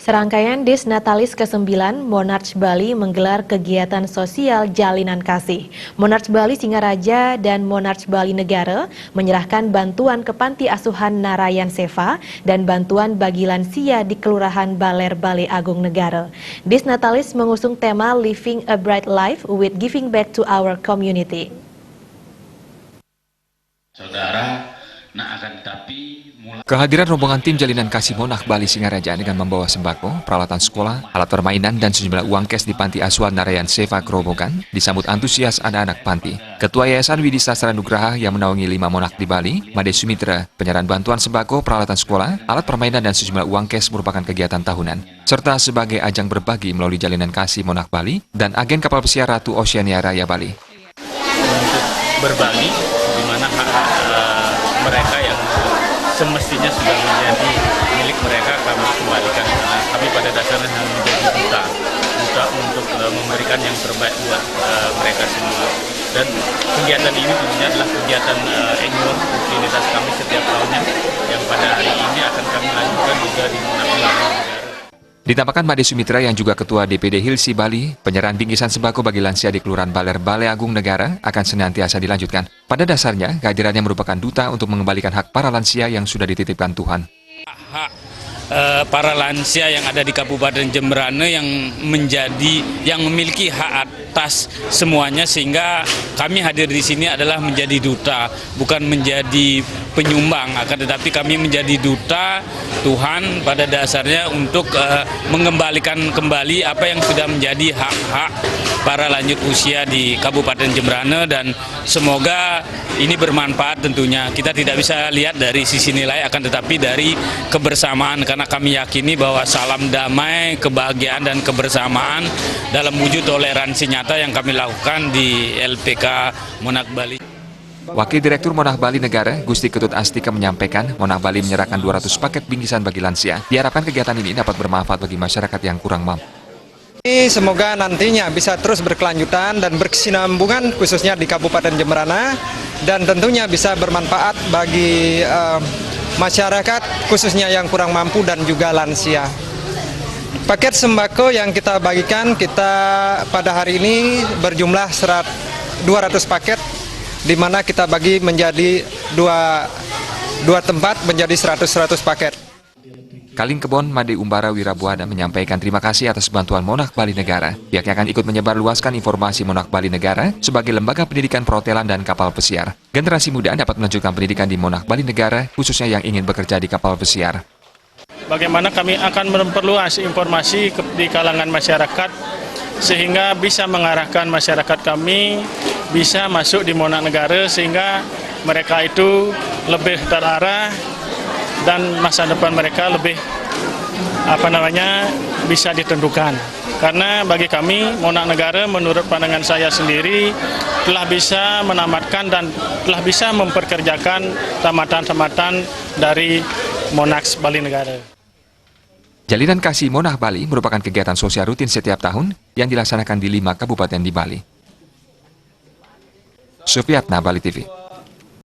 Serangkaian Disnatalis ke-9 Monarch Bali menggelar kegiatan sosial Jalinan Kasih. Monarch Bali Singaraja dan Monarch Bali Negara menyerahkan bantuan ke Panti Asuhan Narayan Seva dan bantuan bagi lansia di Kelurahan Baler Balai Agung Negara. Disnatalis mengusung tema Living a Bright Life with Giving Back to Our Community. Saudara, akan tapi kehadiran rombongan tim Jalinan Kasih Monarch Bali Singaraja dengan membawa sembako, peralatan sekolah, alat permainan, dan sejumlah uang cash di Panti Asuhan Narayan Seva Grobogan disambut antusias anak-anak panti. Ketua Yayasan Widi Sastra Nugraha yang menaungi 5 monark di Bali, Made Sumitra, penyerahan bantuan sembako, peralatan sekolah, alat permainan, dan sejumlah uang cash merupakan kegiatan tahunan, serta sebagai ajang berbagi melalui Jalinan Kasih Monarch Bali dan agen kapal pesiar Ratu Oceania Raya Bali. Untuk berbagi di mana mereka yang semestinya sudah menjadi milik mereka kami kembalikan, karena kami pada dasarnya hanya menjadi duta untuk memberikan yang terbaik buat mereka semua. Dan kegiatan ini tentunya adalah kegiatan annual rutinitas kami setiap tahunnya, yang pada hari ini akan kami lanjutkan juga di Monarch Bali. Ditambahkan Made Sumitra yang juga Ketua DPD Hilsi Bali, penyerahan bingkisan sembako bagi lansia di Kelurahan Baler Balai Agung Negara akan senantiasa dilanjutkan. Pada dasarnya, kehadirannya merupakan duta untuk mengembalikan hak para lansia yang sudah dititipkan Tuhan. Hak para lansia yang ada di Kabupaten Jemberana yang memiliki hak atas semuanya, sehingga kami hadir di sini adalah menjadi duta, bukan menjadi penyumbang, akan tetapi kami menjadi duta Tuhan pada dasarnya untuk mengembalikan kembali apa yang sudah menjadi hak-hak para lanjut usia di Kabupaten Jemberana, dan semoga ini bermanfaat tentunya. Kita tidak bisa lihat dari sisi nilai, akan tetapi dari kebersamaan, karena kami yakini bahwa salam damai, kebahagiaan, dan kebersamaan dalam wujud toleransi nyata yang kami lakukan di LPK Monarch Bali. Wakil Direktur Monarch Bali Negara, Gusti Ketut Astika menyampaikan, Monarch Bali menyerahkan 200 paket bingkisan bagi lansia. Diharapkan kegiatan ini dapat bermanfaat bagi masyarakat yang kurang mampu. Semoga nantinya bisa terus berkelanjutan dan berkesinambungan khususnya di Kabupaten Jemberana, dan tentunya bisa bermanfaat bagi masyarakat khususnya yang kurang mampu dan juga lansia. Paket sembako yang kita bagikan pada hari ini berjumlah 200 paket, di mana kita bagi menjadi dua tempat menjadi 100 paket. Kalingkebon Made Umbara Wirabuana menyampaikan terima kasih atas bantuan Monarch Bali Negara. Pihaknya akan ikut menyebarluaskan informasi Monarch Bali Negara sebagai lembaga pendidikan perhotelan dan kapal pesiar. Generasi muda dapat melanjutkan pendidikan di Monarch Bali Negara, khususnya yang ingin bekerja di kapal pesiar. Bagaimana kami akan memperluas informasi di kalangan masyarakat, sehingga bisa mengarahkan masyarakat kami bisa masuk di Monarch Negara, sehingga mereka itu lebih terarah dan masa depan mereka lebih bisa ditentukan. Karena bagi kami Monarch Negara, menurut pandangan saya sendiri, telah bisa menamatkan dan telah bisa memperkerjakan tamatan-tamatan dari Monarch Bali Negara. Jalinan Kasih Monarch Bali merupakan kegiatan sosial rutin setiap tahun yang dilaksanakan di 5 kabupaten di Bali. Sufiatna, Bali TV.